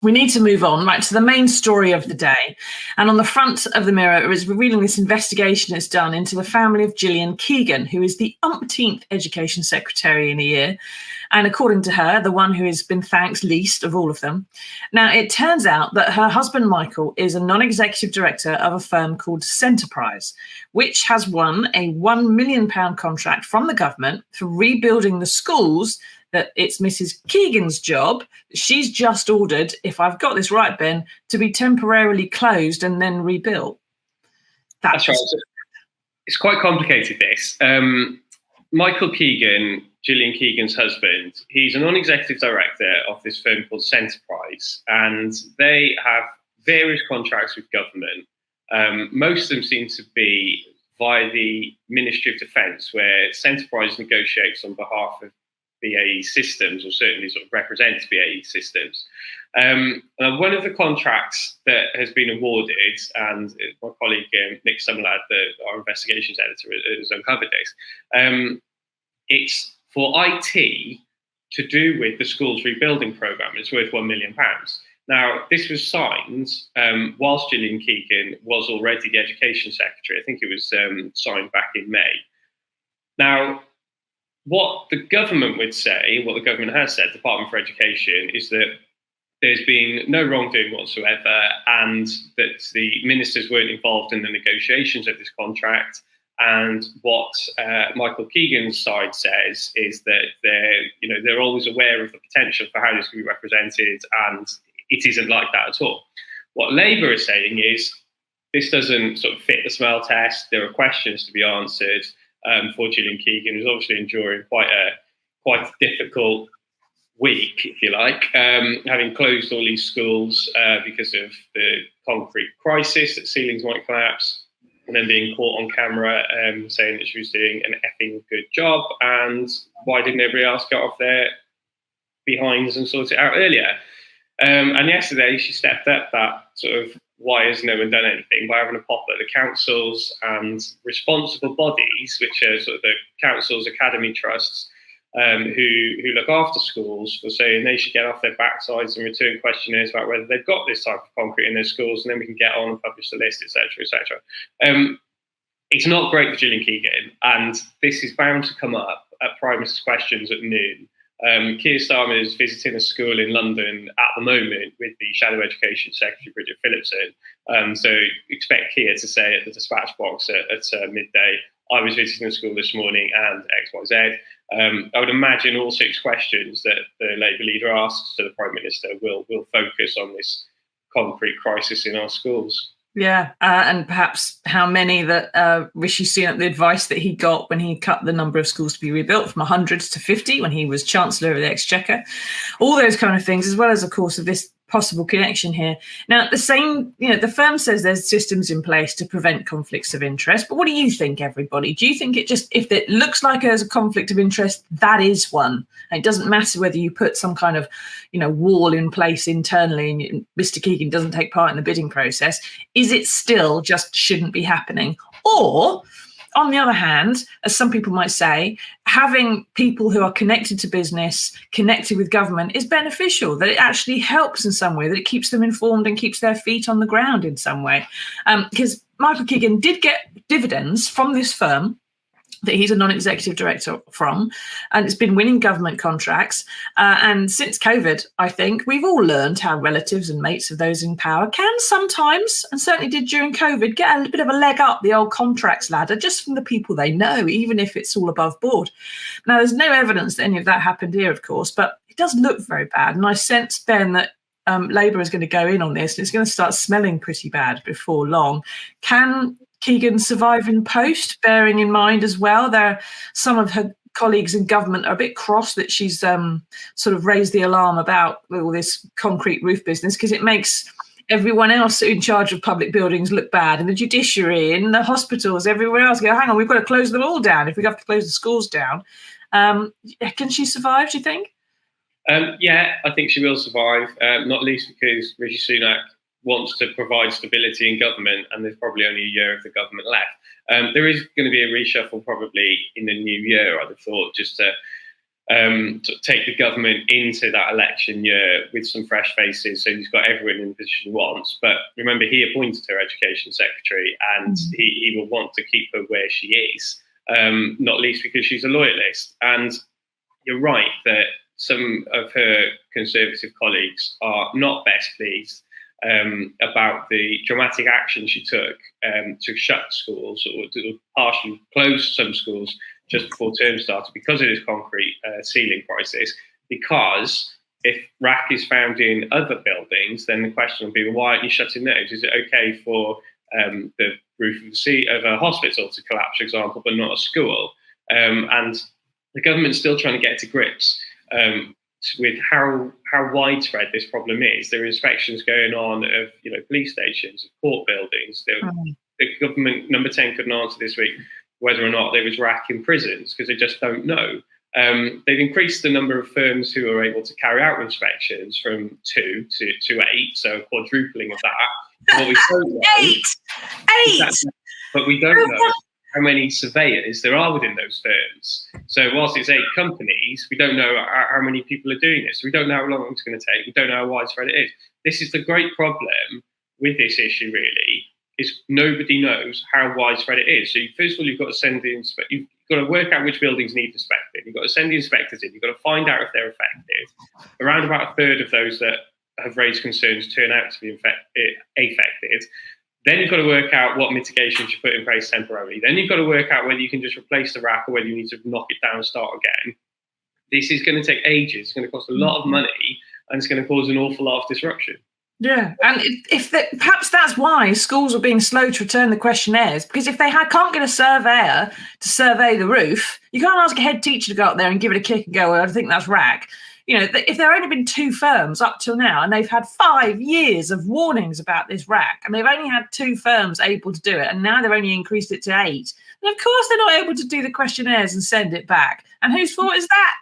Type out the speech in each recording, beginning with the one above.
We need to move on right to the main story of the day. And on the front of the Mirror is revealing this investigation it's done into the family of Gillian Keegan, who is the umpteenth Education Secretary in a year. And according to her, the one who has been thanked least of all of them. Now, it turns out that her husband, Michael, is a non-executive director of a firm called Centerprise, which has won a £1 million contract from the government for rebuilding the schools that it's Mrs. Keegan's job. She's just ordered, if I've got this right, Ben, to be temporarily closed and then rebuilt. That's right. It's quite complicated, this. Michael Keegan, Gillian Keegan's husband, he's a non-executive director of this firm called Centerprise, and they have various contracts with government. Most of them seem to be via the Ministry of Defence, where Centerprise negotiates on behalf of BAE Systems, or certainly sort of represents BAE Systems. One of the contracts that has been awarded, and my colleague Nick Summerlad, our investigations editor, has uncovered this, it's for IT to do with the school's rebuilding programme. It's worth £1 million. Now, this was signed whilst Gillian Keegan was already the Education Secretary. I think it was signed back in May. Now, what the government would say, what the government has said, the Department for Education, is that there's been no wrongdoing whatsoever and that the ministers weren't involved in the negotiations of this contract. And what Michael Keegan's side says is that they're always aware of the potential for how this can be represented, and it isn't like that at all. What Labour is saying is this doesn't sort of fit the smell test. There are questions to be answered. For Gillian Keegan, who's obviously enduring quite a difficult week, if you like, having closed all these schools because of the concrete crisis that ceilings might collapse, and then being caught on camera saying that she was doing an effing good job, and why didn't everybody else get off their behinds and sort it out earlier? And yesterday she stepped up that sort of why has no one done anything by having a pop at the councils and responsible bodies, which are sort of the councils, academy trusts, who look after schools, for saying they should get off their backsides and return questionnaires about whether they've got this type of concrete in their schools, and then we can get on and publish the list, etc., etc. It's not great for Gillian Keegan, and this is bound to come up at Prime Minister's Questions at noon. Keir Starmer is visiting a school in London at the moment with the Shadow Education Secretary, Bridget Phillipson. So expect Keir to say at the dispatch box at midday, I was visiting the school this morning and XYZ. I would imagine all 6 questions that the Labour leader asks to the Prime Minister will focus on this concrete crisis in our schools. Yeah, and perhaps how many that Rishi Sunak, the advice that he got when he cut the number of schools to be rebuilt from 100 to 50 when he was Chancellor of the Exchequer, all those kind of things, as well as, of course, of this possible connection here. Now, the firm says there's systems in place to prevent conflicts of interest, but what do you think, everybody? Do you think if it looks like there's a conflict of interest, that is one? And it doesn't matter whether you put some kind of, wall in place internally and Mr. Keegan doesn't take part in the bidding process. Is it still just shouldn't be happening? Or, on the other hand, as some people might say, having people who are connected to business, connected with government is beneficial, that it actually helps in some way, that it keeps them informed and keeps their feet on the ground in some way. Because Michael Keegan did get dividends from this firm that he's a non-executive director from, and it's been winning government contracts. And since COVID, I think we've all learned how relatives and mates of those in power can sometimes, and certainly did during COVID, get a bit of a leg up the old contracts ladder just from the people they know, even if it's all above board. Now, there's no evidence that any of that happened here, of course, but it does look very bad. And I sense, Ben, that Labour is going to go in on this, and it's going to start smelling pretty bad before long. Can Keegan survive in post, bearing in mind as well some of her colleagues in government are a bit cross that she's sort of raised the alarm about all this concrete roof business, because it makes everyone else in charge of public buildings look bad, and the judiciary and the hospitals, everywhere else go, hang on, we've got to close them all down if we have to close the schools down. Can she survive, do you think? Yeah, I think she will survive, not least because Rishi Sunak wants to provide stability in government, and there's probably only a year of the government left. There is going to be a reshuffle probably in the new year, I'd have thought, just to to take the government into that election year with some fresh faces, so he's got everyone in the position he wants. But remember, he appointed her education secretary, and he will want to keep her where she is, not least because she's a loyalist. And you're right that some of her Conservative colleagues are not best pleased about the dramatic action she took to shut schools or to partially close some schools just before term started because of this concrete ceiling crisis. Because if rack is found in other buildings, then the question will be, well, why aren't you shutting those? Is it okay for the roof of a hospital to collapse, for example, but not a school? And the government's still trying to get to grips with how widespread this problem is. There are inspections going on of police stations, of court buildings. The government, number 10, couldn't answer this week whether or not there was rack in prisons because they just don't know. They've increased the number of firms who are able to carry out inspections from 2 to 8, so a quadrupling of that. What we don't know, Eight! But we don't know how many surveyors there are within those firms. So whilst it's 8 companies, we don't know how many people are doing this. We don't know how long it's going to take. We don't know how widespread it is. This is the great problem with this issue, really, is nobody knows how widespread it is. So first of all, you've got to send you've got to work out which buildings need inspecting. You've got to send the inspectors in. You've got to find out if they're affected. Around about a third of those that have raised concerns turn out to be affected. Then you've got to work out what mitigations you put in place temporarily. Then you've got to work out whether you can just replace the rack or whether you need to knock it down and start again. This is going to take ages. It's going to cost a lot of money, and it's going to cause an awful lot of disruption. Yeah, and perhaps that's why schools are being slow to return the questionnaires, because if they can't get a surveyor to survey the roof, you can't ask a head teacher to go up there and give it a kick and go, well, I think that's rack. If there have only been 2 firms up till now, and they've had 5 years of warnings about this rack, and they've only had 2 firms able to do it, and now they've only increased it to 8, then of course they're not able to do the questionnaires and send it back. And whose fault is that?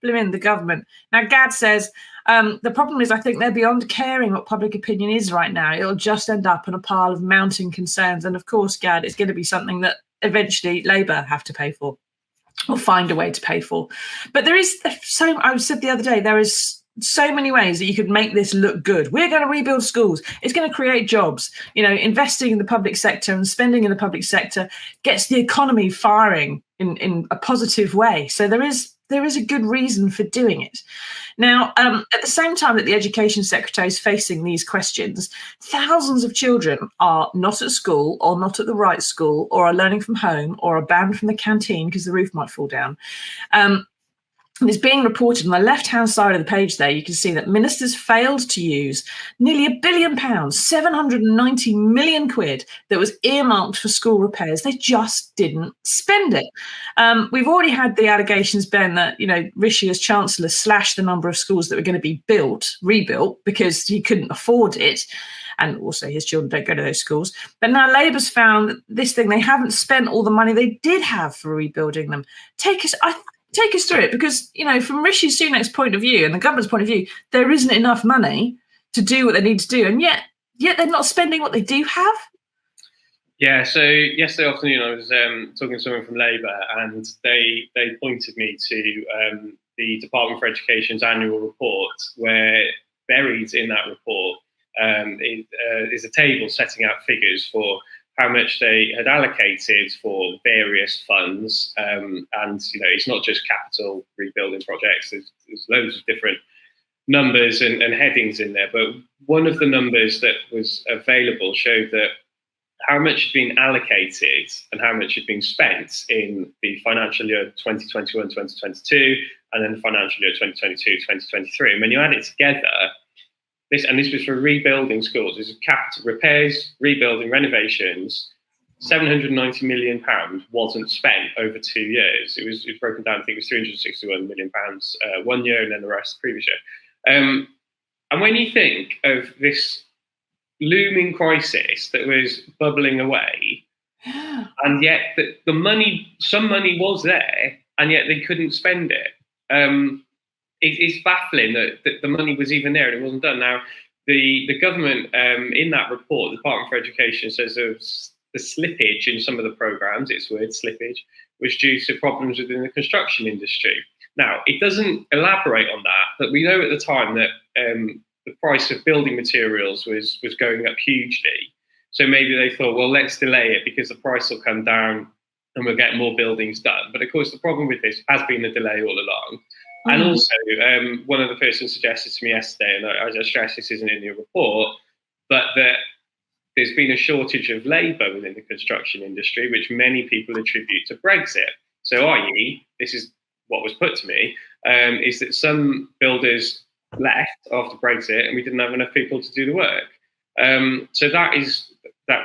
Blimmin' the government. Now, Gad says, the problem is I think they're beyond caring what public opinion is right now. It'll just end up in a pile of mounting concerns. And of course, Gad, it's going to be something that eventually Labour have to pay for or find a way to pay for. But I said the other day, there is so many ways that you could make this look good. We're going to rebuild schools. It's going to create jobs. Investing in the public sector and spending in the public sector gets the economy firing in a positive way. So there is a good reason for doing it. Now, at the same time that the Education Secretary is facing these questions, thousands of children are not at school or not at the right school or are learning from home or are banned from the canteen because the roof might fall down. And it's being reported on the left-hand side of the page there. You can see that ministers failed to use nearly £1 billion, 790 million quid that was earmarked for school repairs. They just didn't spend it. We've already had the allegations, Ben, that Rishi as Chancellor slashed the number of schools that were going to be rebuilt because he couldn't afford it. And also his children don't go to those schools. But now Labour's found this thing, they haven't spent all the money they did have for rebuilding them. Take us through it, because, from Rishi Sunak's point of view and the government's point of view, there isn't enough money to do what they need to do. And yet they're not spending what they do have. Yeah, so yesterday afternoon I was talking to someone from Labour, and they pointed me to the Department for Education's annual report, where buried in that report is a table setting out figures for how much they had allocated for various funds. And, it's not just capital rebuilding projects. There's loads of different numbers and headings in there. But one of the numbers that was available showed that how much had been allocated and how much had been spent in the financial year 2021-2022, and then the financial year 2022-2023. And when you add it together, this was for rebuilding schools. This is capital repairs, rebuilding, renovations. £790 million wasn't spent over 2 years. It was broken down. I think it was £361 million 1 year, and then the rest the previous year. And when you think of this looming crisis that was bubbling away, and yet the money, some money was there, and yet they couldn't spend it. It's baffling that the money was even there and it wasn't done. Now, the government, in that report, the Department for Education says the slippage in some of the programmes, its word slippage, was due to problems within the construction industry. Now, it doesn't elaborate on that, but we know at the time that the price of building materials was going up hugely. So maybe they thought, well, let's delay it because the price will come down and we'll get more buildings done. But of course, the problem with this has been the delay all along. And also, one of the persons suggested to me yesterday, and I stress this isn't in your report, but that there's been a shortage of labour within the construction industry, which many people attribute to Brexit. So, i.e., this is what was put to me, is that some builders left after Brexit and we didn't have enough people to do the work. So that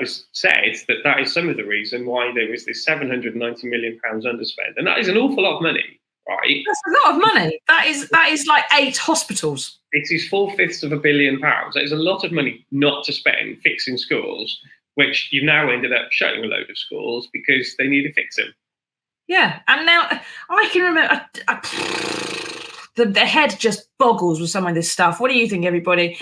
was said that is some of the reason why there was this £790 million underspend. And that is an awful lot of money, right? That's a lot of money. That is like 8 hospitals. It is 4/5 of £1 billion. That is a lot of money not to spend fixing schools, which you've now ended up shutting a load of schools because they need to fix them. Yeah, and now I can remember the head just boggles with some of this stuff. What do you think, everybody?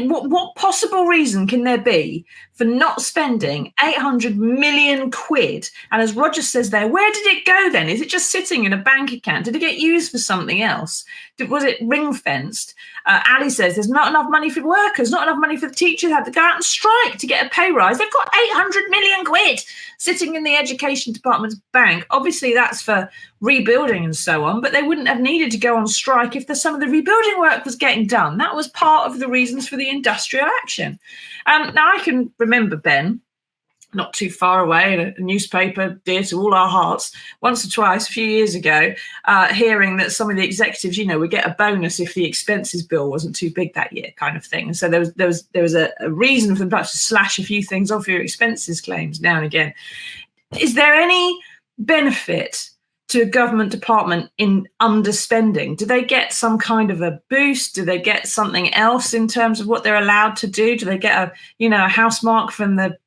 What possible reason can there be for not spending 800 million quid? And as Roger says there, where did it go then? Is it just sitting in a bank account? Did it get used for something else? Was it ring fenced? Ali says there's not enough money for workers, not enough money for the teachers, had to go out and strike to get a pay rise. They've got 800 million quid sitting in the education department's bank. Obviously that's for rebuilding and so on, but they wouldn't have needed to go on strike if some of the rebuilding work was getting done. That was part of the reasons for the industrial action. Now I can remember, Ben, not too far away, in a newspaper dear to all our hearts, once or twice a few years ago, hearing that some of the executives, would get a bonus if the expenses bill wasn't too big that year, kind of thing. And so there was a reason for them perhaps to slash a few things off your expenses claims now and again. Is there any benefit to a government department in underspending? Do they get some kind of a boost? Do they get something else in terms of what they're allowed to do? Do they get a house mark from the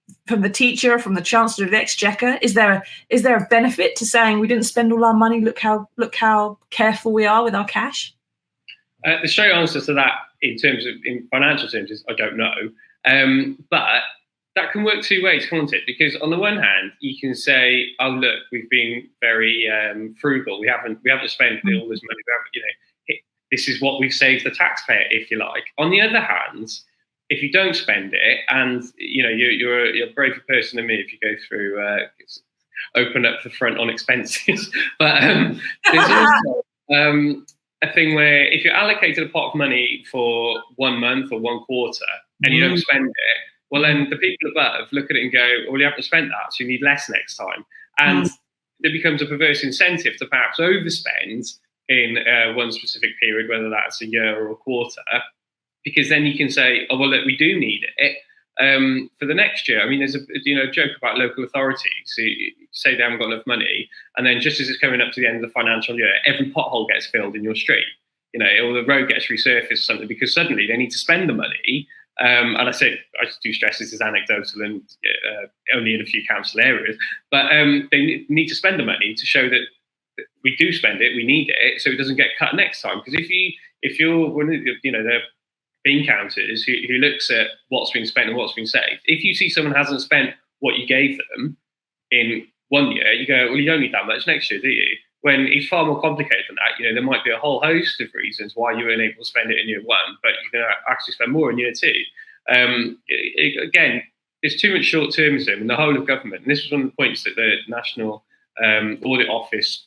teacher, from the Chancellor of the Exchequer? Is there a benefit to saying we didn't spend all our money? Look how careful we are with our cash. The straight answer to that, in financial terms, is I don't know. But that can work two ways, can't it? Because on the one hand, you can say, "Oh, look, we've been very frugal. We haven't spent all this money. This is what we've saved the taxpayer, if you like." On the other hand, if you don't spend it, and you're a braver person than me if you go through open up the front on expenses, but there's also a thing where if you're allocated a pot of money for 1 month or 1 quarter and you don't spend it, well, then the people above look at it and go, well, you haven't spent that, so you need less next time. And there becomes a perverse incentive to perhaps overspend in one specific period, whether that's a year or a quarter, because then you can say, oh, well, look, we do need it for the next year. I mean, there's a joke about local authorities who say they haven't got enough money, and then just as it's coming up to the end of the financial year, every pothole gets filled in your street, or the road gets resurfaced or something, because suddenly they need to spend the money. And I do stress this is anecdotal and only in a few council areas, but they need to spend the money to show that we do spend it, we need it, so it doesn't get cut next time. Because if you're one of the bean counters who looks at what's been spent and what's been saved, if you see someone hasn't spent what you gave them in 1 year, you go, well, you don't need that much next year, do you? When it's far more complicated than that. There might be a whole host of reasons why you weren't able to spend it in year 1, but you're going to actually spend more in year 2. Again, there's too much short-termism in the whole of government. And this was one of the points that the National Audit Office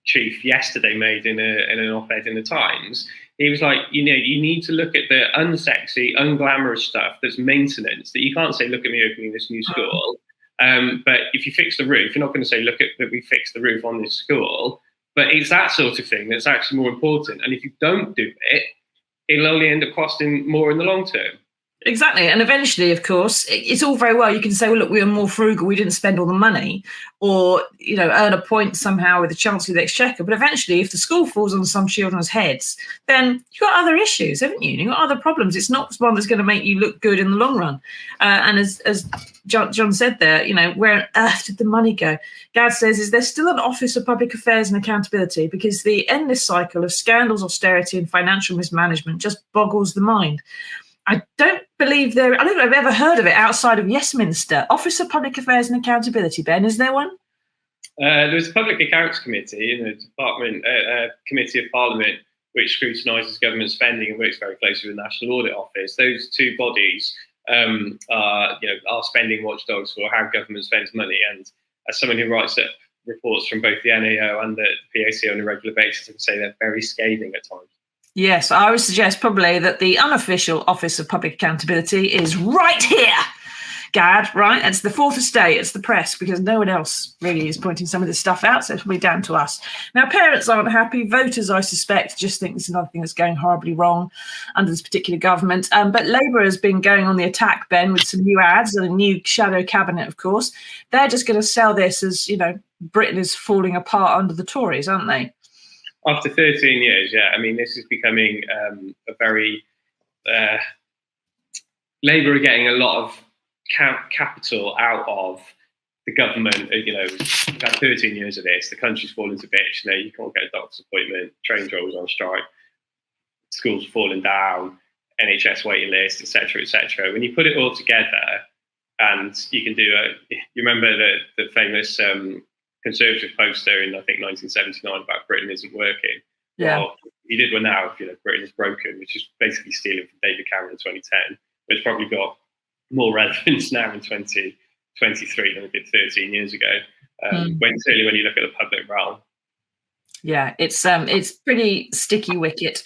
chief yesterday made in an op-ed in the Times. He was like, you need to look at the unsexy, unglamorous stuff that's maintenance, that you can't say, look at me opening this new school. But if you fix the roof, you're not going to say, look at that we fixed the roof on this school. But it's that sort of thing that's actually more important. And if you don't do it, it'll only end up costing more in the long term. Exactly. And eventually, of course, it's all very well. You can say, well, look, we were more frugal, we didn't spend all the money, or, earn a point somehow with the Chancellor of the Exchequer. But eventually, if the school falls on some children's heads, then you've got other issues, haven't you? You've got other problems. It's not one that's going to make you look good in the long run. And as John said there, where on earth did the money go? Gad says, is there still an Office of Public Affairs and Accountability? Because the endless cycle of scandals, austerity and financial mismanagement just boggles the mind. I don't think I've ever heard of it outside of Westminster. Office of Public Affairs and Accountability, Ben, is there one? There was a Public Accounts Committee in the Department Committee of Parliament, which scrutinises government spending and works very closely with the National Audit Office. Those two bodies are spending watchdogs for how government spends money. And as someone who writes up reports from both the NAO and the PAC on a regular basis, I can say they're very scathing at times. Yes, I would suggest probably that the unofficial Office of Public Accountability is right here, Gad, right? It's the fourth estate, it's the press, because no one else really is pointing some of this stuff out, so it's probably down to us. Now, parents aren't happy. Voters, I suspect, just think this is another thing that's going horribly wrong under this particular government. But Labour has been going on the attack, Ben, with some new ads and a new shadow cabinet, of course. They're just going to sell this as, Britain is falling apart under the Tories, aren't they? After 13 years, yeah. I mean, this is becoming a very... Labour are getting a lot of capital out of the government. We've had 13 years of this. The country's fallen to bits. You can't get a doctor's appointment. Train drivers on strike. Schools are falling down. NHS waiting list, etc., etc. When you put it all together, and you can do you remember the famous Conservative poster in, I think, 1979 about Britain isn't working. Yeah. Well, he did one now, Britain is broken, which is basically stealing from David Cameron in 2010. But it's probably got more relevance now in 2023 than it did 13 years ago. Certainly when you look at the public realm. Yeah, it's pretty sticky wicket.